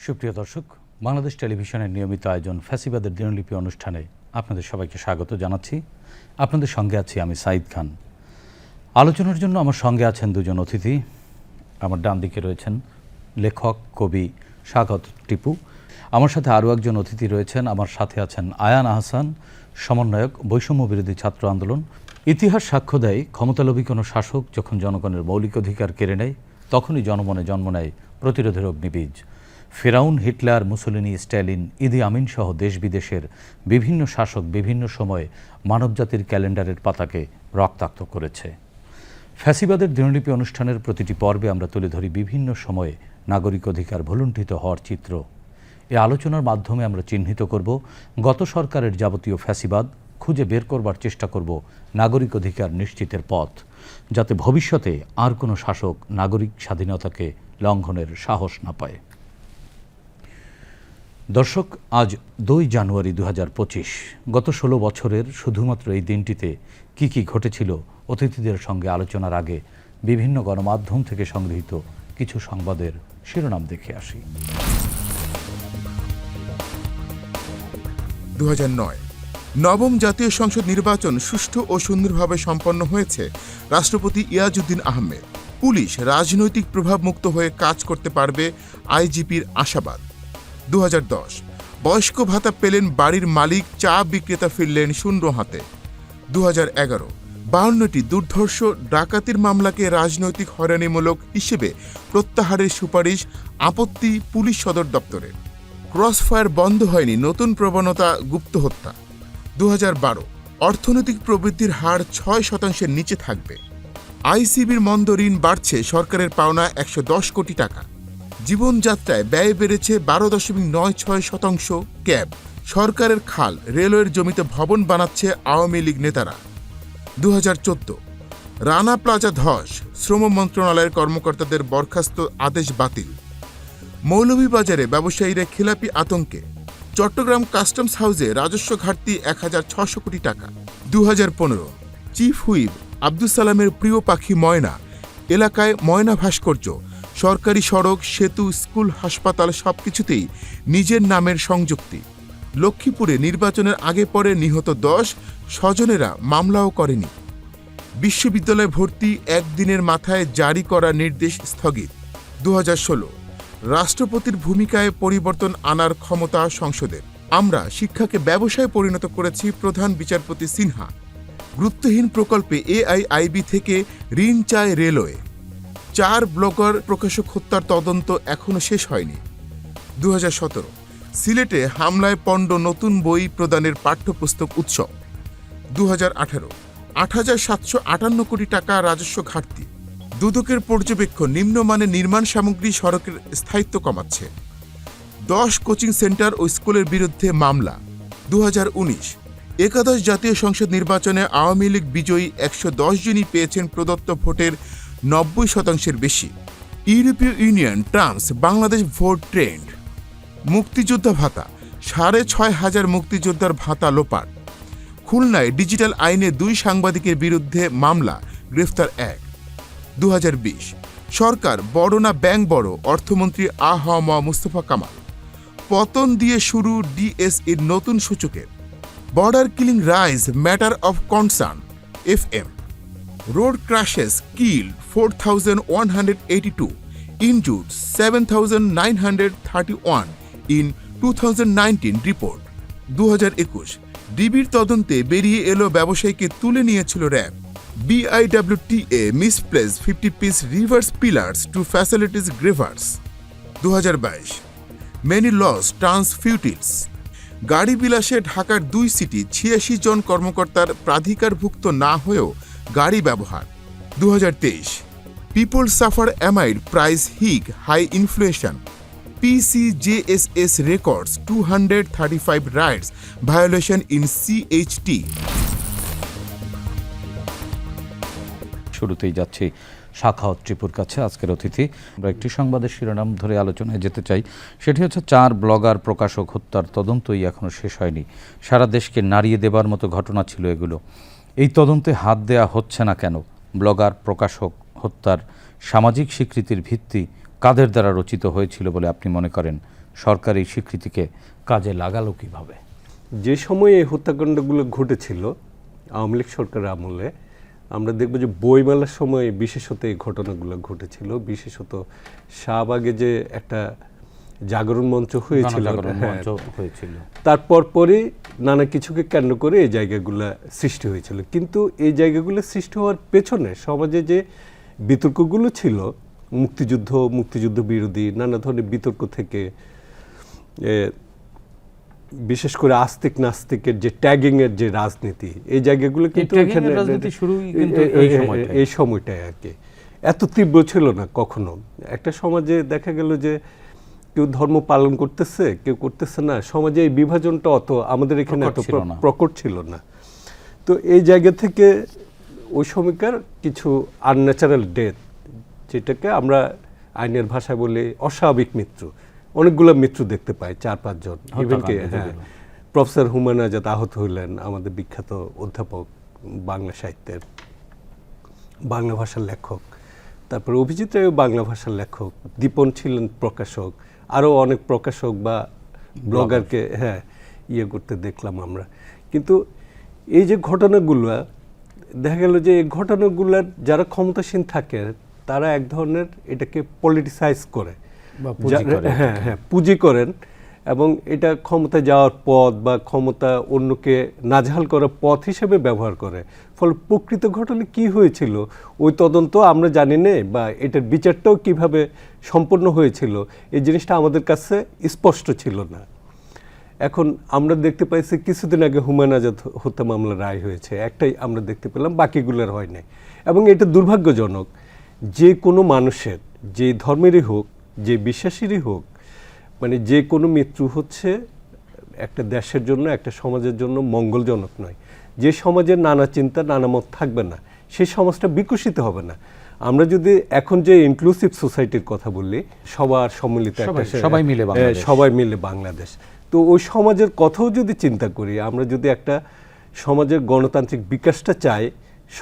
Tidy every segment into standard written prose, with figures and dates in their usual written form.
সুপ্রিয় দর্শক, বাংলাদেশ টেলিভিশনের নিয়মিত আয়োজন ফ্যাসিবাদের দিনলিপি অনুষ্ঠানে আপনাদের সবাইকে স্বাগত জানাচ্ছি। আপনাদের সঙ্গে আছি আমি সাঈদ খান। আলোচনার জন্য আমার সঙ্গে আছেন দুজন অতিথি। আমার ডান দিকে রয়েছেন লেখক কবি স্বাগত টিপু। আমার সাথে আরও একজন অতিথি রয়েছেন, আমার সাথে আছেন আয়ান আহসান, সমন্বয়ক বৈষম্য বিরোধী ছাত্র আন্দোলন। ইতিহাস সাক্ষ্য দেয়, ক্ষমতালোভী কোনো শাসক যখন জনগণের মৌলিক অধিকার কেড়ে নেয় তখনই জনমনে জন্ম নেয় প্রতিরোধের অগ্নিবীজ। ফেরাউন, হিটলার, মুসোলিনি, স্ট্যালিন, ইদি আমিন সহ দেশ বিদেশের বিভিন্ন শাসক বিভিন্ন সময়ে মানবজাতির ক্যালেন্ডারের পাতাকে রক্তাক্ত করেছে। ফ্যাসিবাদের দিনলিপি অনুষ্ঠানের প্রতিটি পর্বে আমরা তুলে ধরি বিভিন্ন সময়ে নাগরিক অধিকার ভুলুণ্ঠিত হওয়ার চিত্র। এই আলোচনার মাধ্যমে আমরা চিহ্নিত করব গত সরকারের যাবতীয় ফ্যাসিবাদ, খুঁজে বের করবার চেষ্টা করব নাগরিক অধিকার নিশ্চিতের পথ, যাতে ভবিষ্যতে আর কোনো শাসক নাগরিক স্বাধীনতাকে লঙ্ঘনের সাহস না পায়। দর্শক, আজ 2 জানুয়ারি 2025। গত 16 বছরের শুধুমাত্র এই দিনটিতে কি কি ঘটেছিল অতিথিদের সঙ্গে আলোচনার আগে বিভিন্ন গণমাধ্যম থেকে সংগৃহীত কিছু সংবাদের শিরোনাম দেখে আসি। 2009 নবম জাতীয় সংসদ নির্বাচন সুষ্ঠু ও সুন্দরভাবে সম্পন্ন হয়েছে। রাষ্ট্রপতি ইয়াজউদ্দিন আহমেদ। পুলিশ রাজনৈতিক প্রভাবমুক্ত হয়ে কাজ করতে পারবে, আইজিপির আশাবাদ। 2010 বয়স্ক ভাতা পেলেন বাড়ির মালিক, চা বিক্রেতা ফিরলেন শূন্য হাতে। 2011 52টি দুর্ধর্ষ ডাকাতির মামলাকে রাজনৈতিক হয়রানিমূলক হিসেবে প্রত্যাহারের সুপারিশ, আপত্তি পুলিশ সদর দপ্তরের। ক্রসফায়ার বন্ধ হয়নি, নতুন প্রবণতা গুপ্ত হত্যা। 2012 অর্থনৈতিক প্রবৃদ্ধির হার 6% নিচে থাকবে। আইসিবির মন্দ ঋণ বাড়ছে, সরকারের পাওনা 110 কোটি টাকা। জীবনযাত্রায় ব্যয় বেড়েছে 12.96%। ক্যাব, সরকারের খাল, রেলওয়ের জমিতে ভবন বানাচ্ছে আওয়ামী লীগ নেতারা। 2014 রানা প্লাজা ধস, শ্রম মন্ত্রণালয়ের কর্মকর্তাদের বরখাস্ত আদেশ বাতিল। মৌলভীবাজারে ব্যবসায়ীরা খেলাপি আতঙ্কে। চট্টগ্রাম কাস্টমস হাউসে রাজস্ব ঘাটতি 1600 কোটি টাকা। 2015 চিফ হুইপ আব্দুল সালামের প্রিয় পাখি ময়না, এলাকায় ময়না ভাস্কর্য, সরকারি সড়ক, সেতু, স্কুল, হাসপাতাল সবকিছুতেই নিজের নামের সংযুক্তি। লক্ষ্মীপুরে নির্বাচনের আগে পরে নিহত 10, স্বজনেরা মামলাও করেনি। বিশ্ববিদ্যালয় ভর্তি একদিনের মাথায় জারি করা নির্দেশ স্থগিত। 2016 রাষ্ট্রপতির ভূমিকায় পরিবর্তন আনার ক্ষমতা সংসদের। আমরা শিক্ষাকে ব্যবসায় পরিণত করেছি, প্রধান বিচারপতি সিনহা। গুরুত্বহীন প্রকল্পে এআইআইবি থেকে ঋণ চায় রেলওয়ে। 4 ব্লগার প্রকাশক হত্যার তদন্ত এখনো শেষ হয়নি। 2017 সিলেটে হামলায় পণ্ড, নতুন বই প্রদানের পাঠ্যপুস্তক উৎসব। 2018 8,758 কোটি টাকা রাজস্ব ঘাটতি। দুদকের পর্যবেক্ষণ, নিম্নমানের নির্মাণ সামগ্রী সড়কের স্থায়িত্ব কমাচ্ছে। 10 কোচিং সেন্টার ও স্কুলের বিরুদ্ধে মামলা। 2019 একাদশ জাতীয় সংসদ নির্বাচনে আওয়ামী লীগ বিজয়ী, 110 জনই পেয়েছেন প্রদত্ত ভোটের 90% বেশি। ইউরোপীয় union terms Bangladesh vote trend. মুক্তিযোদ্ধা ভাতা, 6,500 মুক্তিযোদ্ধার ভাতা লোপাট। খুলনায় ডিজিটাল আইনে 2 সাংবাদিকের বিরুদ্ধে মামলা, গ্রেফতার 1। 2020 সরকার বড় না ব্যাংক বড়, অর্থমন্ত্রী আ.হ.ম মুস্তফা কামাল। পতন দিয়ে শুরু ডিএসইর নতুন সূচকের। Border killing rise matter of concern, FM। Road crashes killed 4,182, injured 7,931 in 2019 report. 2021 ডিবির তদন্তে বেরিয়ে এলো ব্যবসায়ীকে তুলে নিয়েছিল RAB. BIWTA misplaced 50 piece reverse pillars to facilities grievers. 2022 many laws turns futile. গাড়ি বিলাসে ঢাকার 2 সিটি, 86 জন কর্মকর্তার প্রাধিকারভুক্ত না হয়েও গাড়ি ব্যবহার। 2023 people suffer amid price hike high inflation. PCJSS records 235 rights violation in CHT. শুরুতেই যাচ্ছি শাখাওয়াত টিপুর কাছে, আজকের অতিথি। আমরা একটি সংবাদের শিরোনাম ধরে আলোচনায় যেতে চাই, সেটি হচ্ছে 4 ব্লগার প্রকাশক হত্যার তদন্তই এখনও শেষ হয়নি। সারা দেশকে নাড়িয়ে দেবার মতো ঘটনা ছিল এগুলো। এই তদন্তে হাত দেয়া হচ্ছে না কেন? ব্লগার প্রকাশক হত্যার সামাজিক স্বীকৃতির ভিত্তি কাদের দ্বারা রচিত হয়েছিল বলে আপনি মনে করেন? সরকার এই স্বীকৃতিকে কাজে লাগালো কিভাবে? যে সময়ে এই হত্যাকাণ্ডগুলো ঘটেছিল আওয়ামী লীগ সরকারের আমলে, আমরা দেখব যে বইমেলার সময় বিশেষত এই ঘটনাগুলো ঘটেছিল। বিশেষত শাহবাগে যে একটা জাগরণ মঞ্চ হয়েছিল, তারপর পরই নানা কিছুকে কেন্দ্র করে এই জায়গাগুলো সৃষ্টি হয়েছিল। কিন্তু এই জায়গাগুলো সৃষ্টি হওয়ার পেছনে সমাজে যে বিতর্কগুলো ছিল, মুক্তিযুদ্ধ বিরোধী নানা ধরনের বিতর্ক থেকে বিশেষ করে আস্তিক নাস্তিকের যে ট্যাগিং এর যে রাজনীতি, এই জায়গাগুলো কিন্তু এই সময়টায় আর কি এত তীব্র ছিল না কখনো। একটা সমাজে দেখা গেল যে কেউ ধর্ম পালন করতেছে, কেউ করতেছে না, সমাজে এই বিভাজনটা অত আমাদের এখানে এত প্রকট ছিল না। তো এই জায়গা থেকে ওই সময়কার কিছু আনন্যাচারাল ডেথ, যেটাকে আমরা আইনের ভাষায় বলি অস্বাভাবিক মৃত্যু, অনেকগুলো মৃত্যু দেখতে পাই, 4-5 জন। ইভেনকে প্রফেসর হুমায়ুন আজাদ আহত হইলেন, আমাদের বিখ্যাত অধ্যাপক বাংলা সাহিত্যের, বাংলা ভাষার লেখক। তারপর অভিজিৎ রায় বাংলা ভাষার লেখক, দীপন ছিলেন প্রকাশক, আরও অনেক প্রকাশক বা ব্লগারকে ইয়ে করতে দেখলাম আমরা। কিন্তু এই যে ঘটনাগুলো দেখা গেল যে এই ঘটনাগুলোর যারা ক্ষমতাসীন থাকে তারা এক ধরনের এটাকে পলিটিসাইজ করে, পুঁজি করেন, এবং এটা ক্ষমতা যাওয়ার পথ বা ক্ষমতা অন্যকে নাজেহাল করার পথ হিসেবে ব্যবহার করে। ফলে প্রকৃত ঘটনা কি হয়েছিল ওই তদন্ত আমরা জানি না, বা এটার বিচারটাও কিভাবে সম্পন্ন হয়েছিল এই জিনিসটা আমাদের কাছে স্পষ্ট ছিল না। এখন আমরা দেখতে পাইছি কিছুদিন আগে হুমায়ুন আজাদ হত্যা মামলা রায় হয়েছে, একটাই আমরা দেখতে পেলাম, বাকিগুলোর হয় নাই। এবং এটা দুর্ভাগ্যজনক, যে কোনো মানুষের, যে ধর্মেরই হোক, যে বিশ্বাসেরই হোক, মানে যে কোনো মৃত্যু হচ্ছে একটা দেশের জন্য, একটা সমাজের জন্য মঙ্গলজনক নয়। যে সমাজের নানা চিন্তা নানা মত থাকবে না, সেই সমাজটা বিকশিত হবে না। আমরা যদি এখন যে ইনক্লুসিভ সোসাইটির কথা বলি, সবার সম্মিলিত একটা সবাই মিলে বাংলাদেশ, তো ওই সমাজের কথাও যদি চিন্তা করি, আমরা যদি একটা সমাজের গণতান্ত্রিক বিকাশটা চাই,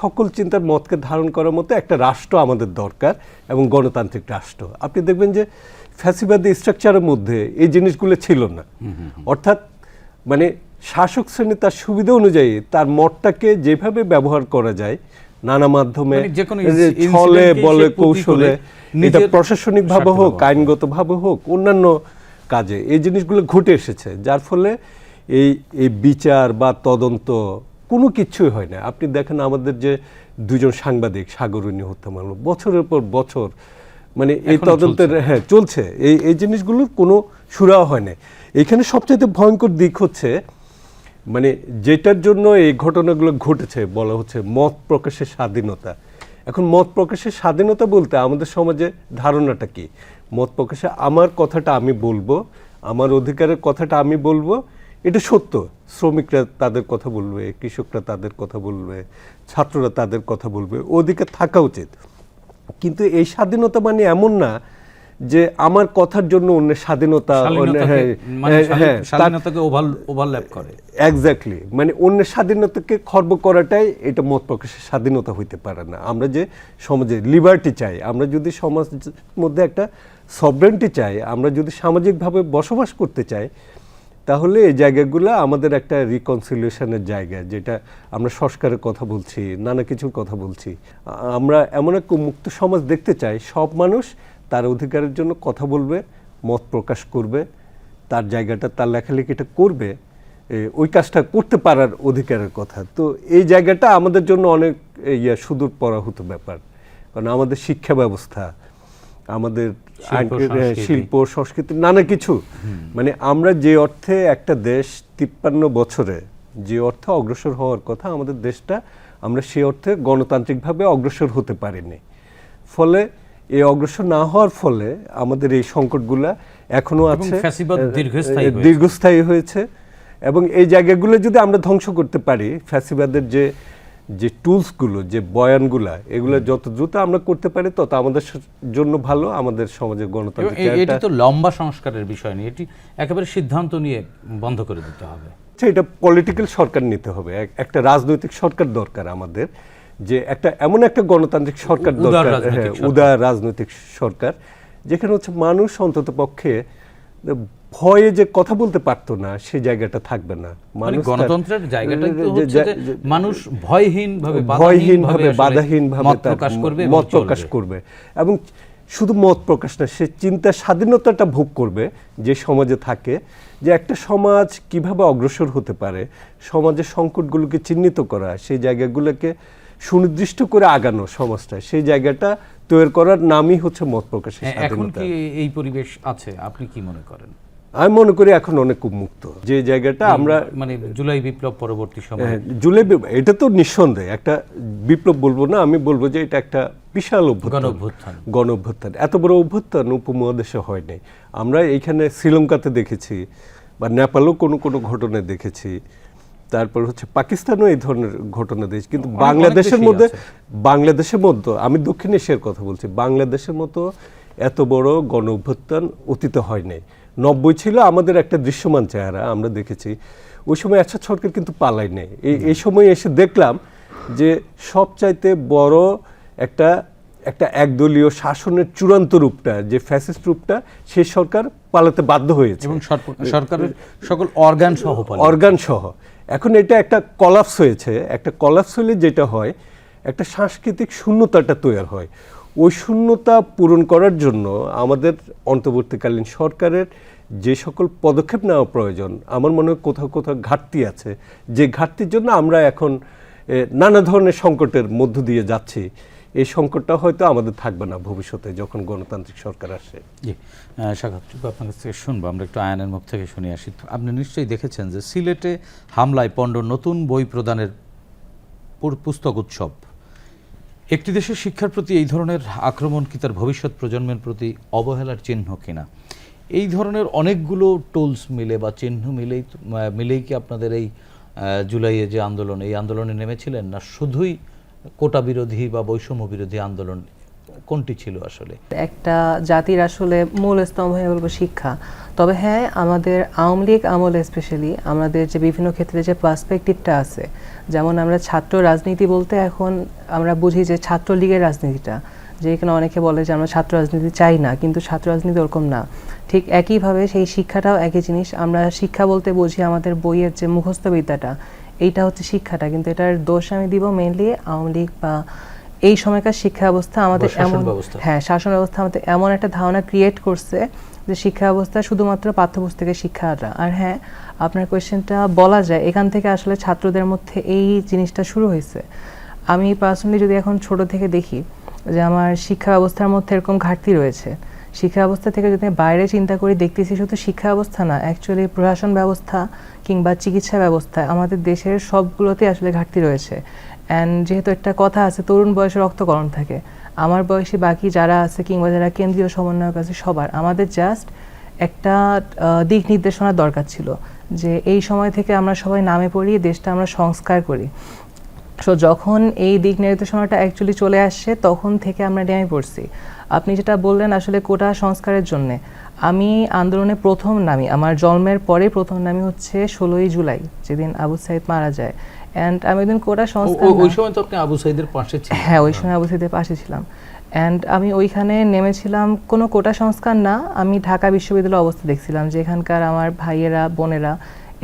সকল চিন্তার মতকে ধারণ করার মতো একটা রাষ্ট্র আমাদের দরকার, এবং গণতান্ত্রিক রাষ্ট্র। আপনি দেখবেন যে ফ্যাসিবাদী স্ট্রাকচারের মধ্যে এই জিনিসগুলো ছিল না। অর্থাৎ মানে শাসক শ্রেণী তার সুবিধা অনুযায়ী তার মতটাকে যেভাবে ব্যবহার করা যায় নানা মাধ্যমে, ছলে বলে কৌশলে, এটা প্রশাসনিকভাবে হোক, আইনগতভাবে হোক, অন্যান্য কাজে এই জিনিসগুলো ঘটে এসেছে, যার ফলে এই বিচার বা তদন্ত কোনো কিছুই হয় না। আপনি দেখেন আমাদের যে 2 জন সাংবাদিক সাগরণী হত্যা মামলা, বছরের পর বছর মানে এই তদন্তের চলছে, এই জিনিসগুলোর কোনো সুরাহা হয় না। এখানে সবচেয়ে ভয়ঙ্কর দিক হচ্ছে মানে যেটার জন্য এই ঘটনাগুলো ঘটেছে বলা হচ্ছে মত প্রকাশের স্বাধীনতা। এখন মত প্রকাশের স্বাধীনতা বলতে আমাদের সমাজে ধারণাটা কি? মত প্রকাশে আমার কথাটা আমি বলবো, আমার অধিকারের কথাটা আমি বলবো, এটা সত্য। শ্রমিকরা তাদের কথা বলবে, কৃষকরা তাদের কথা বলবে, ছাত্ররা তাদের কথা বলবে, অধিকার থাকা উচিত। কিন্তু এই স্বাধীনতা মানে এমন না যে আমার কথার জন্য অন্যের স্বাধীনতা এক্স্যাক্টলি, মানে অন্যের স্বাধীনতাকে খর্ব করাটাই এটা মত প্রকাশের স্বাধীনতা হইতে পারে না। আমরা যে সমাজে লিবার্টি চাই, আমরা যদি সমাজের মধ্যে একটা সভরেন্টি চাই, আমরা যদি সামাজিকভাবে বসবাস করতে চাই, তাহলে এই জায়গাগুলো আমাদের একটা রিকনসিলিয়েশনের জায়গা, যেটা আমরা সংস্কারের কথা বলছি, নানা কিছুর কথা বলছি। আমরা এমন এক মুক্ত সমাজ দেখতে চাই, সব মানুষ তার অধিকারের জন্য কথা বলবে, মত প্রকাশ করবে, তার জায়গাটা, তার লেখালেখিটা করবে, ওই কাজটা করতে পারার অধিকারের কথা। তো এই জায়গাটা আমাদের জন্য অনেক সুদূর পরাহূত ব্যাপার, কারণ আমাদের শিক্ষা ব্যবস্থা, আমাদের শিল্প সংস্কৃতি, নানা কিছু, মানে আমরা যে অর্থে একটা দেশ 53 বছরে যে অর্থে অগ্রসর হওয়ার কথা আমাদের দেশটা, আমরা সেই অর্থে গণতান্ত্রিকভাবে অগ্রসর হতে পারিনি। ফলে এই অগ্রসর না হওয়ার ফলে আমাদের এই সংকটগুলা এখনো আছে, দীর্ঘস্থায়ী হয়েছে। এবং এই জায়গাগুলো যদি আমরা ধ্বংস করতে পারি, ফ্যাসিবাদের যে টুলসগুলো, যে বয়ানগুলা, এগুলো যত দ্রুত আমরা করতে পারি তত আমাদের জন্য ভালো, আমাদের সমাজের গণতান্ত্রিক। এটি তো লম্বা সংস্কারের বিষয় নিয়ে, এটি একেবারে সিদ্ধান্ত নিয়ে বন্ধ করে দিতে হবে। এটা পলিটিক্যাল সরকার নিতে হবে, একটা রাজনৈতিক সরকার দরকার আমাদের, যে এমন একটা গণতান্ত্রিক সরকার দরকার, উদার রাজনৈতিক সরকার, যেখানে হচ্ছে মানুষ অন্তত পক্ষে ভয়ে যে কথা বলতে পারতো না সেই জায়গাটা থাকবে না। মানে গণতন্ত্রের জায়গাটা হচ্ছে যে মানুষ ভয়হীনভাবে বাধাহীনভাবে মত প্রকাশ করবে এবং শুধু মত প্রকাশ না, সে চিন্তার স্বাধীনতাটা ভোগ করবে যে সমাজে থাকে, যে একটা সমাজ কিভাবে অগ্রসর হতে পারে, সমাজের সংকটগুলোকে চিহ্নিত করা, সেই জায়গাগুলোকে সুনির্দিষ্ট করে আগানো সমাজটা, সেই জায়গাটা তৈরি করার নামই হচ্ছে মত প্রকাশের স্বাধীনতা। এখন কি এই পরিবেশ আছে? আপনি কি মনে করেন? আমি মনে করি এখন অনেক উন্মুক্ত, যে জায়গাটা আমরা মানে জুলাই বিপ্লব পরবর্তী সময় জুলাই এটা তো নিঃসন্দেহে একটা বিপ্লব বলবো না, আমি বলবো যে এটা একটা বিশাল গণ অভ্যুত্থান। এত বড় অভ্যুত্থান উপমহাদেশে হয় নাই। আমরা এইখানে শ্রীলঙ্কাতে দেখেছি বা নেপালও কোনো কোনো ঘটনা দেখেছি, তারপর হচ্ছে পাকিস্তানও এই ধরনের ঘটনা দেখেছি, কিন্তু বাংলাদেশের মধ্যে আমি দক্ষিণ এশিয়ার কথা বলছি, বাংলাদেশের মতো এত বড় গণ অভ্যুত্থান অতীতে হয় নাই। 90 ছিল আমাদের একটা দৃশ্যমান চেহারা, আমরা দেখেছি। ওই সময় এরশাদ সরকার কিন্তু পালায় নেই। এই সময় এসে দেখলাম যে সবচাইতে বড় একটা একদলীয় শাসনের চূড়ান্ত রূপটা, যে ফ্যাসিস্ট রূপটা, সেই সরকার পালাতে বাধ্য হয়েছে এবং সরকারের সকল অর্গান সহ। এখন এটা একটা কলাপস হয়েছে। একটা কলাপস হলে যেটা হয়, একটা সাংস্কৃতিক শূন্যতাটা তৈরি হয়। ওই শূন্যতা পূরণ করার জন্য আমাদের অন্তর্বর্তীকালীন সরকারের যে সকল পদক্ষেপ নেওয়া প্রয়োজন, আমার মনে হয় কোথাও কোথাও ঘাটতি আছে, যে ঘাটতির জন্য আমরা এখন নানা ধরনের সংকটের মধ্য দিয়ে যাচ্ছি। এই সংকটটা হয়তো আমাদের থাকবে না ভবিষ্যতে যখন গণতান্ত্রিক সরকার আসে। জি, স্বাগত। আপনার কাছ থেকে শুনবো, আমরা একটু আয়নের মুখ থেকে শুনে আসি। আপনি নিশ্চয়ই দেখেছেন যে সিলেটে হামলায় পণ্ড নতুন বই প্রদানের পুস্তক উৎসব। একটি দেশের শিক্ষার প্রতি এই ধরনের আক্রমণ কি তার ভবিষ্যৎ প্রজন্মের প্রতি অবহেলার চিহ্ন কিনা? এই ধরনের অনেকগুলো টুলস মিলে বা চিহ্ন মিলেই কি আপনাদের এই জুলাইয়ে যে আন্দোলন, এই আন্দোলনে নেমেছিলেন, না শুধুই কোটা বিরোধী বা বৈষম্য বিরোধী আন্দোলন? কোনটি ছিল আসলে? একটা জাতির আসলে মূল স্তম্ভ হয়ে বলবো শিক্ষা। তবে হ্যাঁ, আমাদের আওয়ামী লীগ আমলে স্পেশালি আমাদের যে বিভিন্ন ক্ষেত্রে যে পার্সপেক্টিভটা আছে, যেমন আমরা ছাত্র রাজনীতি বলতে এখন আমরা বুঝি যে ছাত্রলীগের রাজনীতিটা, যে এখানে অনেকে বলে যে আমরা ছাত্র রাজনীতি চাই না, কিন্তু ছাত্র রাজনীতি ওরকম না। ঠিক একইভাবে সেই শিক্ষাটাও একই জিনিস। আমরা শিক্ষা বলতে বুঝি আমাদের বইয়ের যে মুখস্থ বিদ্যাটা, এইটা হচ্ছে শিক্ষাটা, কিন্তু এটার দোষ আমি দিব মেইনলি আওয়ামী লীগ বা এই সময়কার শিক্ষা ব্যবস্থা আমাদের এমন, হ্যাঁ, শাসন ব্যবস্থা আমাদের এমন একটা ধারণা ক্রিয়েট করছে যে শিক্ষা ব্যবস্থা শুধুমাত্র পাঠ্যপুস্তকের শিক্ষাটা। আর হ্যাঁ, আপনার কোয়েশ্চেনটা বলা যায় এখান থেকে আসলে ছাত্রদের মধ্যে এই জিনিসটা শুরু হয়েছে। আমি পার্সোনালি যদি এখন ছোট থেকে দেখি যে আমার শিক্ষা ব্যবস্থার মধ্যে এরকম ঘাটতি রয়েছে, শিক্ষা ব্যবস্থা থেকে যদি বাইরে চিন্তা করি, দেখতেছি শুধু শিক্ষা ব্যবস্থা না, অ্যাকচুয়ালি প্রশাসন ব্যবস্থা কিংবা চিকিৎসা ব্যবস্থা আমাদের দেশের সবগুলোতে আসলে ঘাটতি রয়েছে। অ্যান্ড যেহেতু একটা কথা আছে, তরুণ বয়সে রক্তকরণ থাকে, আমার বয়সী বাকি যারা আছে কিংবা যারা কেন্দ্রীয় সমন্বয়ক আছে সবার, আমাদের জাস্ট একটা দিক নির্দেশনার দরকার ছিল যে এই সময় থেকে আমরা সবাই নামে পড়ি, দেশটা আমরা সংস্কার করি। সো যখন এই দিক নির্দেশনাটা অ্যাকচুয়ালি চলে আসছে, তখন থেকে আমরা নেমে পড়ছি। আপনি যেটা বললেন আসলে কোটা সংস্কারের জন্যে, আমি আন্দোলনে প্রথম নামি, আমার জন্মের পরে প্রথম নামি হচ্ছে 16ই জুলাই, যেদিন আবু সাইদ মারা যায়। অ্যান্ড আমি ওই দিন কোটা সংস্কার, ওই সময় তো আপনি আবু সাইদের পাশে ছিলেন? হ্যাঁ, ওই সময় আবু সাইদের পাশে ছিলাম। অ্যান্ড আমি ওইখানে নেমেছিলাম কোনো কোটা সংস্কার না, আমি ঢাকা বিশ্ববিদ্যালয়ের অবস্থা দেখছিলাম যে এখানকার আমার ভাইয়েরা বোনেরা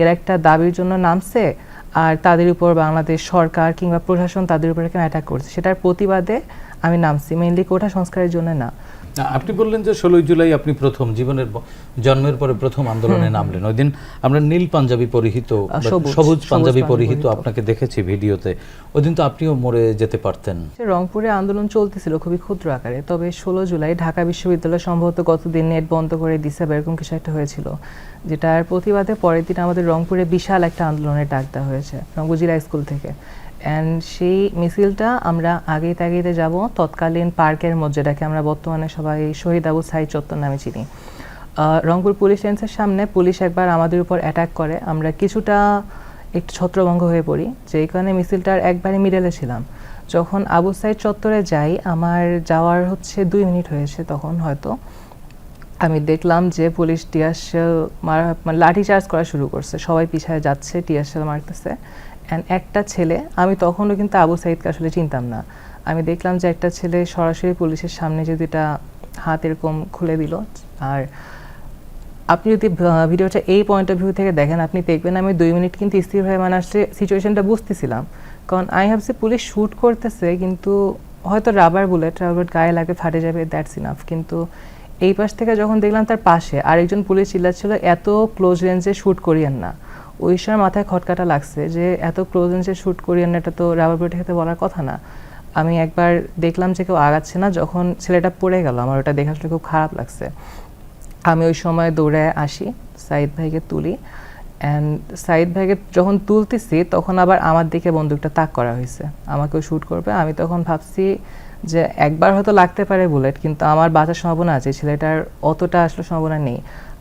এরা একটা দাবির জন্য নামছে, আর তাদের উপর বাংলাদেশ সরকার কিংবা প্রশাসন তাদের উপর একটা অ্যাটাক করছে, সেটার প্রতিবাদে আমি নামছি, মেইনলি কোটা সংস্কারের জন্য না। আপনি বললেন যে 16ই জুলাই আপনি প্রথম জীবনের জন্মের পরে প্রথম আন্দোলনে নামলেন। ওই দিন আমরা নীল পাঞ্জাবি পরিহিত, সবুজ পাঞ্জাবি পরিহিত আপনাকে দেখেছি ভিডিওতে। ওই দিন তো আপনিও মরে যেতে পারতেন। রংপুরে আন্দোলন চলতেছিল খুবই ক্ষুদ্র আকারে, তবে 16 জুলাই ঢাকা বিশ্ববিদ্যালয় সম্ভবত গতদিন নেট বন্ধ করে দিছে বা এরকম কিছু একটা হয়েছিল, যেটার প্রতিবাদে পরের দিন আমাদের রংপুরে বিশাল একটা আন্দোলনের ডাক দেওয়া হয়েছে রংপুর জিলা স্কুল থেকে। অ্যান্ড সেই মিছিলটা আমরা আগেইতে যাব তৎকালীন পার্কের মধ্যে, যেটাকে আমরা বর্তমানে সবাই শহীদ আবু সাইদ চত্বর নামে চিনি। রংপুর পুলিশ লাইন্সের সামনে পুলিশ একবার আমাদের উপর অ্যাটাক করে, আমরা কিছুটা একটু ছত্রভঙ্গ হয়ে পড়ি, যেই কারণে মিছিলটার একবারে মিডলে ছিলাম। যখন আবু সাইদ চত্বরে যাই, আমার যাওয়ার হচ্ছে 2 মিনিট হয়েছে, তখন হয়তো আমি দেখলাম যে পুলিশ টিয়ারশেল মানে লাঠি চার্জ করা শুরু করছে, সবাই পিছায় যাচ্ছে, টিয়ারশেল মারতেছে। অ্যান্ড একটা ছেলে, আমি তখনও কিন্তু আবু সাইদকে আসলে চিনতাম না, আমি দেখলাম যে একটা ছেলে সরাসরি পুলিশের সামনে যে দুটা হাত এরকম খুলে দিল, আর আপনি যদি ভিডিওটা এই পয়েন্ট অফ ভিউ থেকে দেখেন, আপনি দেখবেন আমি 2 মিনিট কিন্তু স্থির হয়ে মানে আসলে সিচুয়েশনটা বুঝতেছিলাম, কারণ আই ভাবছি পুলিশ শ্যুট করতেছে কিন্তু হয়তো রাবার বুলেট গায়ে লাগে ফাটে যাবে, দ্যাটস ইনাফ। কিন্তু এই পাশ থেকে যখন দেখলাম তার পাশে আরেকজন পুলিশ চিল্লাচ্ছিল এত ক্লোজ রেঞ্জে শ্যুট করিয়েন না। ওই সময় মাথায় খটকাটা লাগছে যে এত ক্লোজ রেঞ্জে শ্যুট করিয়েন না, এটা তো রাবার বুলেটের ক্ষেত্রে বলার কথা না। আমি একবার দেখলাম যে কেউ আগাচ্ছে না, যখন ছেলেটা পড়ে গেল আমার ওটা দেখে আসলে খুব খারাপ লাগছে। আমি ওই সময় দৌড়ে আসি, সাইদ ভাইকে তুলি, অ্যান্ড সাইদ ভাইকে যখন তুলতেছি তখন আবার আমার দিকে বন্দুকটা তাক করা হয়েছে, আমাকেও শ্যুট করবে। আমি তখন ভাবছি যে একবার হয়তো লাগতে পারে বুলেট, কিন্তু আমার বাঁচার সম্ভাবনা আছে, ছেলেটার অতটা আসলে সম্ভাবনা নেই।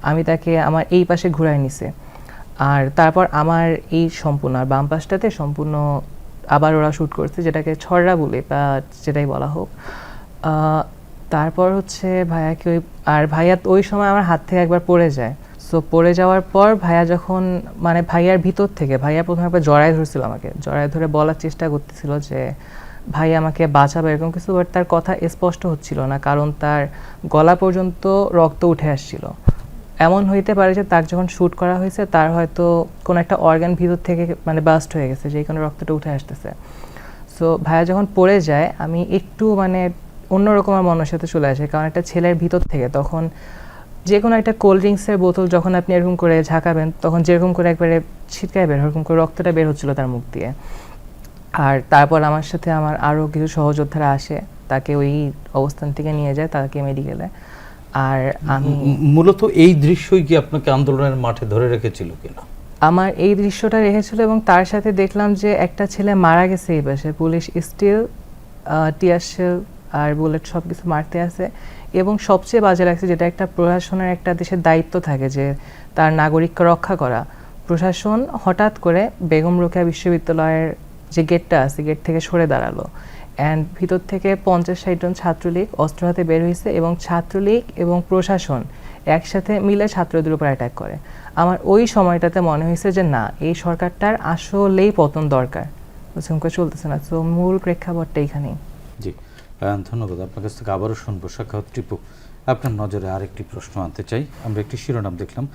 আমি তাকে আমার এই পাশে ঘুরাই নিছে, আর তারপর আমার এই সম্পূর্ণ আর বাম পাশটাতে সম্পূর্ণ আবার ওরা শ্যুট করছে, যেটাকে ছড়রা বলে বা যেটাই বলা হোক। তারপর হচ্ছে ভাইয়াকে আর ভাইয়া ওই সময় আমার হাত থেকে একবার পড়ে যায়। সো পড়ে যাওয়ার পর ভাইয়া যখন মানে ভাইয়ার ভিতর থেকে ভাইয়া প্রথমে একবার জড়ায় ধরছিল, আমাকে জড়ায় ধরে বলার চেষ্টা করতেছিল যে ভাই আমাকে বাঁচাবে এরকম কিছু, বাট তার কথা স্পষ্ট হচ্ছিল না, কারণ তার গলা পর্যন্ত রক্ত উঠে আসছিল। এমন হইতে পারে যে তার যখন শ্যুট করা হয়েছে তার হয়তো কোনো একটা অর্গান ভিতর থেকে মানে বাস্ট হয়ে গেছে, যেই কোনো রক্তটা উঠে আসতেছে। সো ভাইয়া যখন পড়ে যায় আমি একটু মানে অন্যরকম আমার মনের সাথে চলে আসে, কারণ একটা ছেলের ভিতর থেকে তখন যে কোনো একটা কোল্ড ড্রিঙ্কসের বোতল যখন আপনি এরকম করে ঝাঁকাবেন তখন যেরকম করে একবারে ছিটকায় বের এরকম করে রক্তটা বের হচ্ছিলো তার মুখ দিয়ে। আর তারপর আমার সাথে আমার আরও কিছু সহযোদ্ধারা আসে, তাকে ওই অবস্থান থেকে নিয়ে যায় তাকে মেডিকেলে। আর আমি মূলত এই দৃশ্যই কি আপনাকে আন্দোলনের মাঠে ধরে রেখেছিল কিনা? আমার এই দৃশ্যটা রেখেছিল, এবং তার সাথে দেখলাম যে একটা ছেলে মারা গেছে এই পাশে, পুলিশ স্টিল টিয়ার শেল আর বুলেট সব কিছু মারতে আছে। এবং সবচেয়ে বাজে লাগছে যেটা একটা প্রশাসনের একটা দেশের দায়িত্ব থাকে যে তার নাগরিককে রক্ষা করা, প্রশাসন হঠাৎ করে বেগম রোকেয়া বিশ্ববিদ্যালয়ের যে গেটটা আছে গেট থেকে সরে দাঁড়ালো, অ্যান্ড ভিতর থেকে 50-60 জন ছাত্রলীগ অস্ত্র হাতে বের হয়েছে, এবং ছাত্রলীগ এবং প্রশাসন একসাথে মিলে ছাত্রদের উপর অ্যাটাক করে। আমার ওই সময়টাতে মনে হয়েছে যে না, এই সরকারটার আসলেই পতন দরকার, চলতেছে না। তো মূল প্রেক্ষাপটটা এইখানেই। জি, ধন্যবাদ। আপনার কাছ থেকে আবারও শুনবো সাক্ষাৎ টিপু। আপনার নজরে আরেকটি প্রশ্ন আনতে চাই। আমরা একটি শিরোনাম দেখলাম,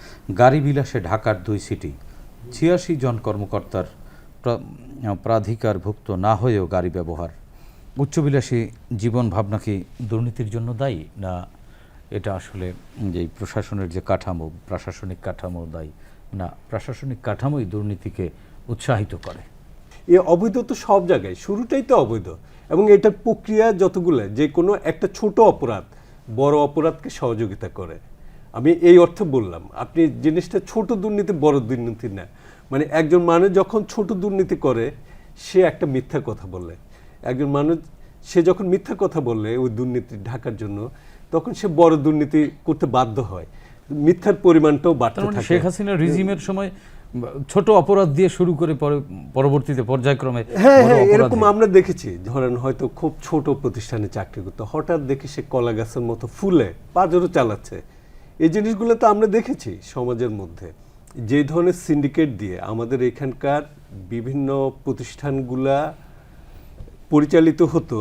গাড়ি বিলাসে ঢাকার 2 সিটি, 86 জন কর্মকর্তার প্রাধিকারভুক্ত না হয়েও গাড়ি ব্যবহার। উচ্চবিলাসী জীবন ভাবনা কি দুর্নীতির জন্য দায়ী, না এটা আসলে যে প্রশাসনের যে কাঠামো, প্রশাসনিক কাঠামো দায়ী, না প্রশাসনিক কাঠামোই দুর্নীতিকে উৎসাহিত করে? এ অবৈধ তো সব জায়গায়, শুরুটাই তো অবৈধ, এবং এটার প্রক্রিয়া যতগুলো, যে কোনো একটা ছোট অপরাধ বড় অপরাধকে সহযোগিতা করে। আমি এই অর্থে বললাম, আপনি জিনিসটা ছোট দুর্নীতি বড় দুর্নীতি না। মানে একজন মানুষ যখন ছোট দুর্নীতি করে সে একটা মিথ্যা কথা বলে, একজন মানুষ সে যখন মিথ্যা কথা বললে ওই দুর্নীতি ঢাকার জন্য, তখন সে বড় দুর্নীতি করতে বাধ্য হয়, মিথ্যার পরিমাণটাও বাড়তে থাকে। শেখ হাসিনা রিজিমের সময় ছোট অপরাধ দিয়ে শুরু করে পরবর্তীতে পর্যায়ক্রমে হ্যাঁ হ্যাঁ এরকম আমরা দেখেছি। ধরেন হয়তো খুব ছোট প্রতিষ্ঠানে চাকরি করতো, হঠাৎ দেখি সে কলা গাছের মতো ফুলে পাজরও চালাচ্ছে। এই জিনিসগুলো তো আমরা দেখেছি সমাজের মধ্যে। যে ধরনের সিন্ডিকেট দিয়ে আমাদের এখানকার বিভিন্ন প্রতিষ্ঠানগুলা পরিচালিত হতো,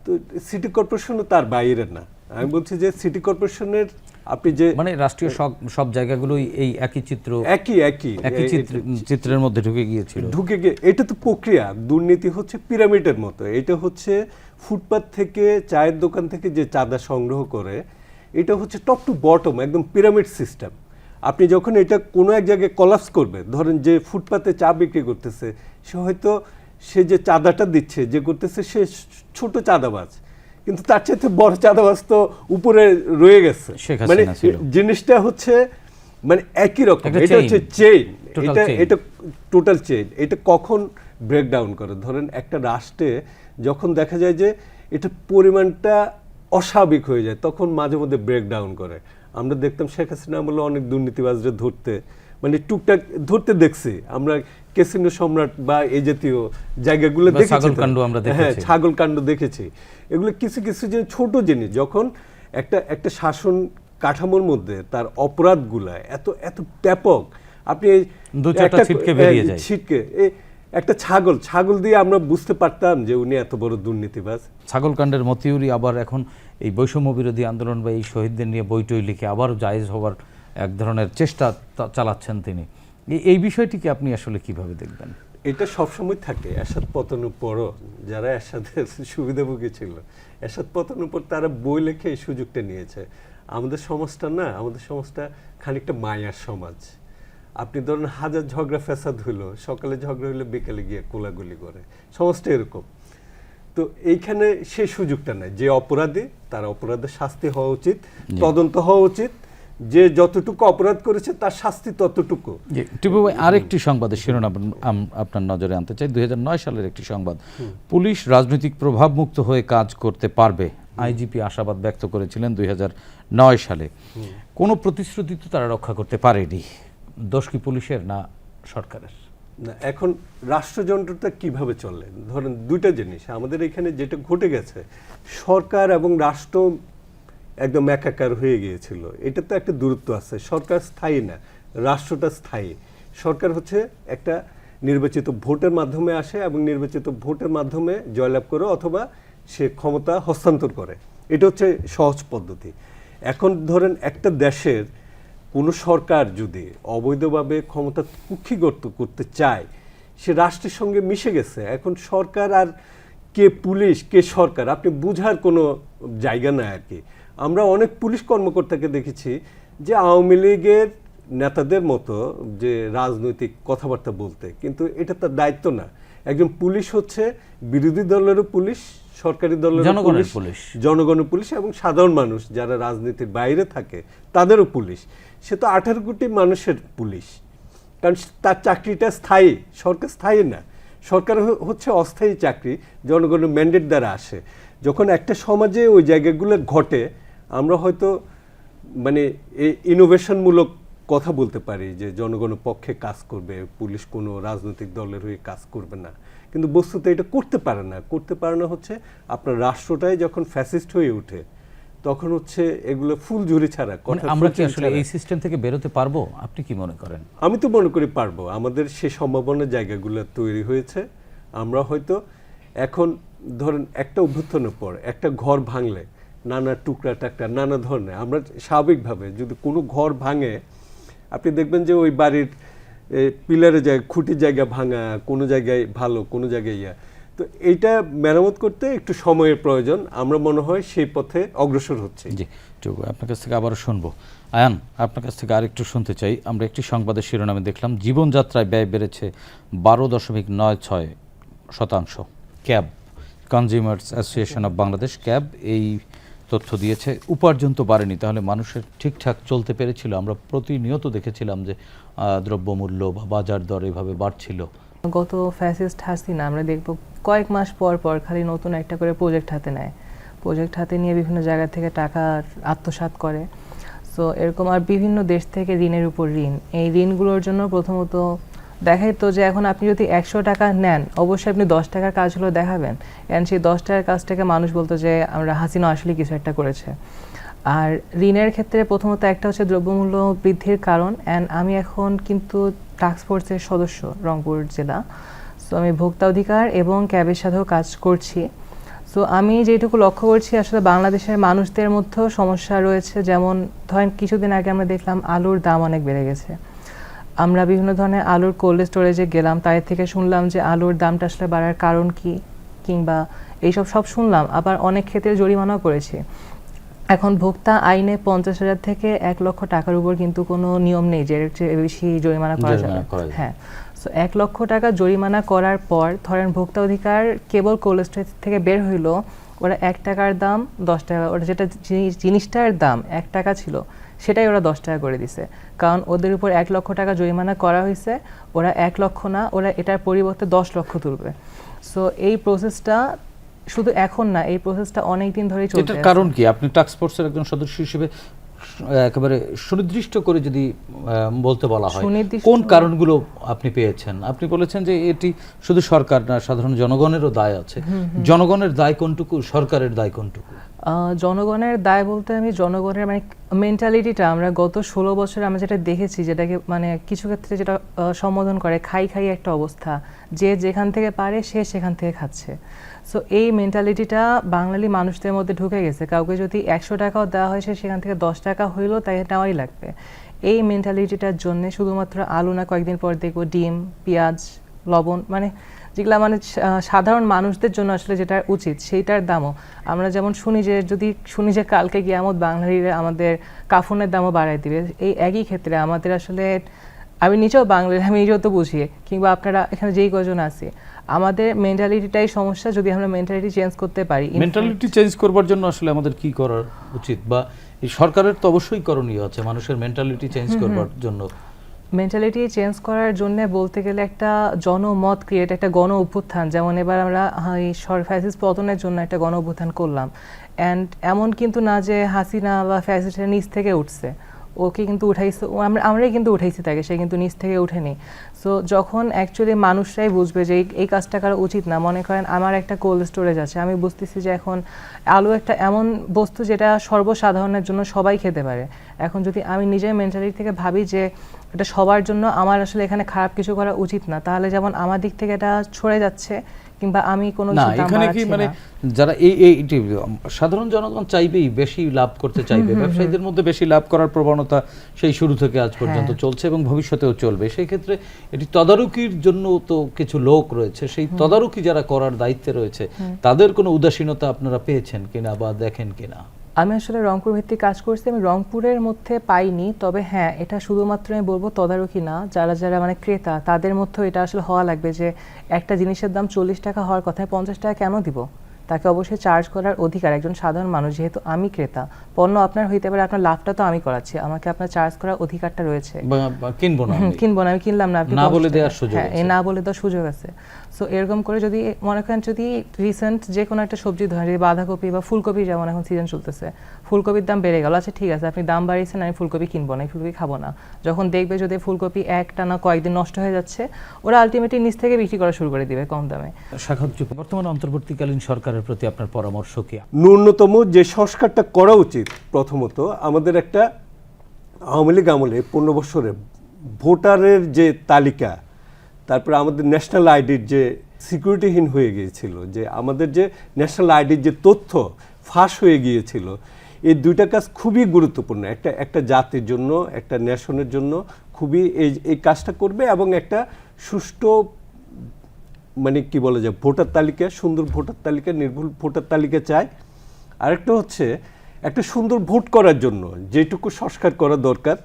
তো সিটি কর্পোরেশনও তার বাইরে না। আমি বলছি যে সিটি কর্পোরেশনের আপনি যে মানে রাষ্ট্রীয় সব জায়গাগুলোই এই একই চিত্র, একই চিত্রের মধ্যে ঢুকে গিয়েছিল। এটা তো প্রক্রিয়া। দুর্নীতি হচ্ছে পিরামিডের মতো। এটা হচ্ছে ফুটপাত থেকে, চায়ের দোকান থেকে যে চাঁদা সংগ্রহ করে, এটা হচ্ছে টপ টু বটম, একদম পিরামিড সিস্টেম। আপনি যখন এটা কোনো এক জায়গায় কলাপস করবে, ধরেন যে ফুটপাতে চা বিক্রি করতেছে, সে হয়তো সে যে চাঁদাটা দিচ্ছে, যে করতেছে, সে ছোট চাঁদাবাজ, কিন্তু তার চাইতে বড় চাঁদাবাজ তো উপরে রয়ে গেছে। মানে জিনিসটা হচ্ছে মানে একই রকম। এটা হচ্ছে চেইন, এটা টোটাল চেইন। এটা কখন ব্রেকডাউন করে? ধরেন একটা রাষ্ট্রে যখন দেখা যায় যে এটা পরিমাণটা অস্বাভাবিক হয়ে যায়, তখন মাঝে মধ্যে ব্রেকডাউন করে। আমরা দেখতাম শেখ হাসিনা আমলে অনেক দুর্নীতিবাজরা ধরতে, মানে টুকটাক ধরতে দেখছি আমরা, ক্যাসিনো সম্রাট বা এই জাতীয় জায়গাগুলো দেখেছি, হ্যাঁ ছাগল কাণ্ড দেখেছি। এগুলো কিছু কিছু যে ছোট জিনিস, যখন একটা শাসন কাঠামোর মধ্যে তার অপরাধগুলা এত এত ব্যাপক, আপনি ছিটকে একটা ছাগল দিয়ে আমরা বুঝতে পারতাম যে উনি এত বড় দুর্নীতিবাজ। ছাগল কাণ্ডের মতিউরি আবার এখন এই বৈষম্য বিরোধী আন্দোলন বা এই শহীদদের নিয়ে বইটই লিখে আবারও জায়েজ হবার এক ধরনের চেষ্টা চালাচ্ছেন তিনি। এই বিষয়টিকে আপনি আসলে কিভাবে দেখবেন? এটা সবসময় থাকে। এরশাদ পতনের পরও যারা এরশাদের সুবিধাভোগী ছিল, এরশাদ পতনের পর তারা বই লেখে এই সুযোগটা নিয়েছে। আমাদের সমাজটা খানিকটা মায়ার সমাজ। আপনি ধরুন হাজার ঝগড়া ফ্যাসাদ হইলো, সকালে ঝগড়া হইলে বিকালে গিয়ে কোলাগুলি করে, সমাজটা এরকম। তো এইখানে সেই সুযোগটা নাই। যে অপরাধী তার অপরাধের শাস্তি হওয়া উচিত, তদন্ত হওয়া উচিত, যে যতটুকু অপরাধ করেছে তার শাস্তি ততটুকু। টিপু ভাই, আরেকটি সংবাদের শিরোনাম আপনার নজরে আনতে চাই। 2009 সালের একটি সংবাদ, পুলিশ রাজনৈতিক প্রভাব মুক্ত হয়ে কাজ করতে পারবে, আইজিপি আশাবাদ ব্যক্ত করেছিলেন 2009 সালে। কোনো প্রতিশ্রুতি তো তারা রক্ষা করতে পারেনি। দোষ কি পুলিশের না সরকারের? না, এখন রাষ্ট্রযন্ত্রটা কিভাবে চলে, ধরেন দুইটা জিনিস আমাদের এখানে যেটা ঘটে গেছে, সরকার এবং রাষ্ট্র একদম একাকার হয়ে গিয়েছিল। এটা তো একটা দূরত্ব আছে। সরকার স্থায়ী না, রাষ্ট্রটা স্থায়ী। সরকার হচ্ছে একটা নির্বাচিত ভোটের মাধ্যমে আসে এবং নির্বাচিত ভোটের মাধ্যমে জয়লাভ করে অথবা সে ক্ষমতা হস্তান্তর করে। এটা হচ্ছে সহজ পদ্ধতি। এখন ধরেন একটা দেশের কোনো সরকার যদি অবৈধভাবে ক্ষমতা কুক্ষিগত করতে চায়, সে রাষ্ট্রের সঙ্গে মিশে গেছে। এখন সরকার আর কে পুলিশ কে সরকার আপনি বুঝার কোনো জায়গা নাই আর কি। আমরা অনেক পুলিশ কর্মকর্তাকে দেখেছি যে আওয়ামী লীগের নেতাদের মতো যে রাজনৈতিক কথাবার্তা বলতে, কিন্তু এটা তার দায়িত্ব না। একজন পুলিশ হচ্ছে বিরোধী দলেরও পুলিশ, সরকারি দলের পুলিশ, জনগণের পুলিশ এবং সাধারণ মানুষ যারা রাজনীতির বাইরে থাকে তাদেরও পুলিশ। সে তো 18 কোটি মানুষের পুলিশ, কারণ তার চাকরিটা স্থায়ী, সরকার স্থায়ী না। সরকার হচ্ছে অস্থায়ী চাকরি, জনগণের ম্যান্ডেট দ্বারা আসে। যখন একটা সমাজে ওই জায়গাগুলো ঘটে, আমরা হয়তো মানে ইনোভেশনমূলক কথা বলতে পারি যে জনগণের পক্ষে কাজ করবে, পুলিশ কোনো রাজনৈতিক দলের হয়ে কাজ করবে না, কিন্তু বস্তুত এটা করতে পারে না। করতে পারে না হচ্ছে আপনার রাষ্ট্রটাই যখন ফ্যাসিস্ট হয়ে ওঠে, তখন হচ্ছে এগুলো ফুলঝুরি ছাড়া। আমরা কি আসলে এই সিস্টেম থেকে বেরোতে পারবো? আপনি কি মনে করেন? আমি তো মনে করি পারবো। আমাদের সে সম্ভাবনার জায়গাগুলো তৈরি হয়েছে। আমরা হয়তো এখন ধরেন একটা অভ্যুত্থানের পর একটা ঘর ভাঙলে নানা টুকরা টাকরা নানা ধরনের, আমরা স্বাভাবিকভাবে যদি কোনো ঘর ভাঙে, আপনি দেখবেন যে ওই বাড়ির পিলারের জায়গা, খুঁটির জায়গা ভাঙা, কোনো জায়গায় ভালো, কোনো জায়গায় ইয়া। তো এইটা মেরামত করতে একটু সময়ের প্রয়োজন। আমরা মনে হয় সেই পথে অগ্রসর হচ্ছে। জি, আপনার কাছ থেকে আবারও শুনবো। আয়ান, আপনার কাছ থেকে আরেকটু শুনতে চাই। আমরা একটি সংবাদের শিরোনামে দেখলাম, জীবনযাত্রায় ব্যয় বেড়েছে 12.93%। Cab, consumers association of Bangladesh, cab এই তথ্য দিয়েছে। উপার্জন তো বাড়েনি, তাহলে মানুষের ঠিকঠাক চলতে পেরেছিল? আমরা প্রতিনিয়ত দেখেছিলাম যে দ্রব্যমূল্য বা বাজার দর এভাবে বাড়ছিল। গত ফ্যাসিস্ট হাসিনা আমরা দেখব কয়েক মাস পর পর খালি নতুন একটা করে প্রজেক্ট হাতে নেয়, প্রজেক্ট হাতে নিয়ে বিভিন্ন জায়গা থেকে টাকা আত্মসাৎ করে। সো এরকম আর বিভিন্ন দেশ থেকে ঋণের উপর ঋণ। এই ঋণগুলোর জন্য প্রথমত দেখাই তো যে এখন আপনি যদি 100 টাকা নেন, অবশ্যই আপনি 10 টাকার কাজ হলেও দেখাবেন। অ্যান্ড সেই 10 টাকার কাজটাকে মানুষ বলতো যে আমরা হাসিনা আসলে কিছু একটা করেছে। আর ঋণের ক্ষেত্রে প্রথমত একটা হচ্ছে দ্রব্যমূল্য বৃদ্ধির কারণ। অ্যান্ড আমি এখন কিন্তু টাস্ক ফোর্সের সদস্য রংপুর জেলা। সো আমি ভোক্তা অধিকার এবং ক্যাবের সাথেও কাজ করছি। সো আমি যেটুকু লক্ষ্য করছি আসলে বাংলাদেশের মানুষদের মধ্যেও সমস্যা রয়েছে। যেমন ধরেন কিছুদিন আগে আমরা দেখলাম আলুর দাম অনেক বেড়ে গেছে। আমরা বিভিন্ন ধরনের আলুর কোল্ড স্টোরেজে গেলাম, তাদের থেকে শুনলাম যে আলুর দামটা আসলে বাড়ার কারণ কি, কিংবা এইসব সব শুনলাম। আবার অনেক ক্ষেত্রে জরিমানাও করেছি। এখন ভোক্তা আইনে 50,000 থেকে 1 লক্ষ টাকার উপর কিন্তু কোনো নিয়ম নেই যে এর চেয়ে বেশি জরিমানা করা যাবে। হ্যাঁ, সো 1 লক্ষ টাকা জরিমানা করার পর ধরেন ভোক্তা অধিকার কেবল কোল্ড স্টোরেজ থেকে বের হইলো, ওরা 1 টাকার দাম 10 টাকা, ওরা যেটা জিনিসটার দাম 1 টাকা ছিল সেটাই ওরা 10 টাকা করে দিছে। কারণ ওদের উপর 1 লক্ষ টাকা জরিমানা করা হয়েছে, ওরা 1 লক্ষ না, ওরা এটার পরিবর্তে 10 লক্ষ তুলবে। সো এই প্রসেসটা শুধু এখন না, এই প্রসেসটা অনেক দিন ধরেই চলছে। এটার কারণ কি? আপনি টাস্ক ফোর্সের একজন সদস্য হিসেবে একেবারে সুনির্দিষ্ট করে যদি বলতে বলা হয়, কোন কারণগুলো আপনি পেয়েছেন? আপনি বলেছেন যে এটি শুধু সরকার না, সাধারণ জনগণেরও দায় আছে। জনগণের দায় কোনটুকু, সরকারের দায় কোনটুকু? জনগণের দায় বলতে আমি জনগণের মানে মেন্টালিটিটা আমরা গত 16 বছরে আমরা যেটা দেখেছি, যেটাকে মানে কিছু ক্ষেত্রে যেটা সম্বোধন করে খাই খাই একটা অবস্থা, যে যেখান থেকে পারে সে সেখান থেকে খাচ্ছে। সো এই মেন্টালিটিটা বাঙালি মানুষদের মধ্যে ঢুকে গেছে। কাউকে যদি 100 টাকাও দেওয়া হয়, সে সেখান থেকে 10 টাকা হইলেও তাই নেওয়াই লাগবে। এই মেন্টালিটিটার জন্য শুধুমাত্র আলু না, কয়েকদিন পর দেখবো ডিম, পেঁয়াজ, লবণ, মানে যেগুলা মানে সাধারণ মানুষদের জন্য আসলে যেটা উচিত সেইটার দামও আমরা যেমন শুনি যে কালকে কিয়ামত, বাঙালিরা আমাদের কাফনের দামও বাড়ায় দিবে। এই একই ক্ষেত্রে আমাদের আসলে, আমি নিজেও বাঙালি, আমি নিজেও তো বুঝি, কিংবা আপনারা এখানে যেই কজন আছে, আমাদের মেন্টালিটিটাই সমস্যা। যদি আমরা মেন্টালিটি চেঞ্জ করতে পারি, মেন্টালিটি চেঞ্জ করবার জন্য আসলে আমাদের কি করা উচিত, বা এই সরকারের তো অবশ্যই করণীয় আছে মানুষের মেন্টালিটি চেঞ্জ করবার জন্য। মেন্টালিটি চেঞ্জ করার জন্য বলতে গেলে একটা জনমত ক্রিয়েট, একটা গণ অভ্যুত্থান, যেমন এবার আমরা এই ফ্যাসিস্ট পতনের জন্য একটা গণ অভ্যুত্থান করলাম। অ্যান্ড এমন কিন্তু না যে হাসিনা বা ফ্যাসিস্টের নিচ থেকে উঠছে, ওকে কিন্তু উঠাইছে, আমরাই কিন্তু উঠাইছি তাকে, সে কিন্তু নিচ থেকে উঠেনি। সো যখন অ্যাকচুয়ালি মানুষরাই বুঝবে যে এই কাজটা করা উচিত না, মনে করেন আমার একটা কোল্ড স্টোরেজ আছে, আমি বুঝতেছি যে এখন আলু একটা এমন বস্তু যেটা সর্বসাধারণের জন্য সবাই খেতে পারে। এখন যদি আমি নিজের মেন্টালিটি থেকে ভাবি যে এটা সবার জন্য, আমার আসলে এখানে খারাপ কিছু করা উচিত না, তাহলে যেমন আমার দিক থেকে এটা ছড়ে যাচ্ছে, কিংবা আমি কোনো না, এখানে কি মানে যারা এই সাধারণ জনগণ চাইবেই বেশি লাভ করতে চাইবে, ব্যবসায়ীদের মধ্যে বেশি লাভ করার প্রবণতা সেই শুরু থেকে আজ পর্যন্ত চলছে এবং ভবিষ্যতেও চলবে। সেই ক্ষেত্রে এটি তদারকির জন্য তো কিছু লোক রয়েছে, সেই তদারকি যারা করার দায়িত্বে রয়েছে তাদের কোনো উদাসীনতা আপনারা পেয়েছেন কিনা বা দেখেন কিনা? আমি আসলে রংপুর ভিত্তিক কাজ করছি, আমি রংপুরের মধ্যে পাইনি। তবে হ্যাঁ, এটা শুধুমাত্র আমি বলবো তদারকি না, যারা মানে ক্রেতা তাদের মধ্যেও এটা আসলে হওয়া লাগবে যে একটা জিনিসের দাম 40 টাকা হওয়ার কথা, 50 টাকা কেন দিব? তাকে অবশ্যই চার্জ করার অধিকার একজন সাধারণ মানুষ, যেহেতু আমি ক্রেতা, পণ্য আপনার হইতে পারে, আপনার লাভটা তো আমি করাচ্ছি, আমাকে আপনার চার্জ করার অধিকারটা রয়েছে। কিনবো না, আমি কিনলাম না, আপনি না বলে দেওয়ার সুযোগ আছে। না বলে দেওয়ার সুযোগ আছে। সো এরকম করে যদি মনে করেন, যদি রিসেন্ট যে কোনো একটা সবজি ধরেন, বাঁধাকপি বা ফুলকপি, যেমন এখন সিজন চলতেছে, ফুলকপির দাম বেড়ে গেল, আচ্ছা ঠিক আছে, আপনি দাম বাড়িয়েছেন, আমি ফুলকপি কিনবো না, ফুলকপি খাবো না। যখন দেখবে যদি ফুলকপি একটা না কয়েকদিন নষ্ট হয়ে যাচ্ছে, ওরা আলটিমেটলি নিচ থেকে বিক্রি করা শুরু করে দিবে কম দামে। বর্তমান অন্তর্বর্তীকালীন সরকারের প্রতি আপনার পরামর্শ কি? ন্যূনতম যে সংস্কারটা করা উচিত, প্রথমত আমাদের একটা আওয়ামী লীগ আমলে 15 বছরে ভোটারের যে তালিকা, তারপরে আমাদের ন্যাশনাল আইডির যে সিকিউরিটিহীন হয়ে গিয়েছিল, যে আমাদের যে ন্যাশনাল আইডির যে তথ্য ফাঁস হয়ে গিয়েছিল, এই দুইটা কাজ খুবই গুরুত্বপূর্ণ একটা জাতির জন্য, একটা নেশনের জন্য খুবই এই কাজটা করবে। এবং একটা সুষ্ঠু মানে কি বলা যায় ভোটার তালিকা, সুন্দর ভোটার তালিকা, নির্ভুল ভোটার তালিকা চাই। আরেকটা হচ্ছে একটা সুন্দর ভোট করার জন্য যেটুকু সংস্কার করা দরকার,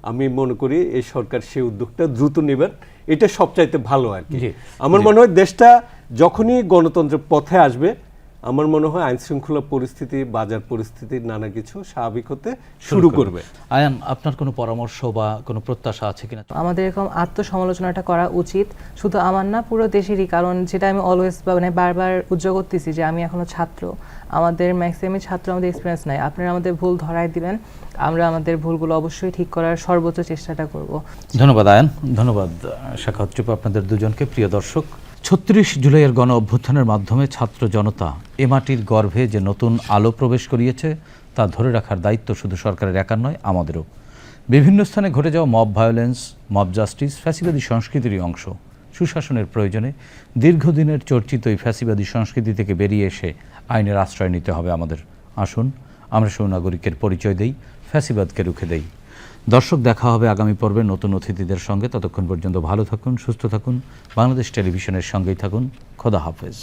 আমি মনে করি এই সরকার সেই উদ্যোগটা দ্রুত নেবেন, এটা সবচাইতে ভালো আর কি। আমার মনে হয় দেশটা যখনই গণতন্ত্রের পথে আসবে, আমার মনে হয় আইন শৃঙ্খলা পরিস্থিতি, বাজার পরিস্থিতি, নানা কিছু স্বাভাবিক হতে শুরু করবে। আয়ান, আপনার কোনো পরামর্শ বা কোনো প্রত্যাশা আছে কিনা? আমাদের এরকম আত্মসমালোচনাটা করা উচিত, শুধু আমার না, পুরো দেশেরই। কারণ যেটা আমি অলওয়েজ মানে বারবার উদ্যোগ করতেছি যে আমি এখনো ছাত্র, আমাদের ম্যাক্সিমাম ছাত্র, আমাদের এক্সপিরিয়েন্স নাই। আপনারা আমাদের ভুল ধরায় দিবেন, আমরা আমাদের ভুলগুলো অবশ্যই ঠিক করার সর্বোচ্চ চেষ্টাটা করব। ধন্যবাদ আয়ান, ধন্যবাদ শাখাওয়াত চুপ, আপনাদের দুজনকে। প্রিয় দর্শক, 36 জুলাইয়ের গণ অভ্যুত্থানের মাধ্যমে ছাত্র জনতা এ মাটির গর্ভে যে নতুন আলো প্রবেশ করিয়েছে, তা ধরে রাখার দায়িত্ব শুধু সরকারের একার নয়, আমাদেরও। বিভিন্ন স্থানে ঘটে যাওয়া মব ভায়োলেন্স, মব জাস্টিস ফ্যাসিবাদী সংস্কৃতিরই অংশ। সুশাসনের প্রয়োজনে দীর্ঘদিনের চর্চিত এই ফ্যাসিবাদী সংস্কৃতি থেকে বেরিয়ে এসে আইনের আশ্রয় নিতে হবে আমাদের। আসুন আমরা সুনাগরিকের পরিচয় দেই, ফ্যাসিবাদকে রুখে দেই। দর্শক, দেখা হবে আগামী পর্বে নতুন অতিথিদের সঙ্গে। ততক্ষণ পর্যন্ত ভালো থাকুন, সুস্থ থাকুন, বাংলাদেশ টেলিভিশনের সঙ্গেই থাকুন। খোদা হাফেজ।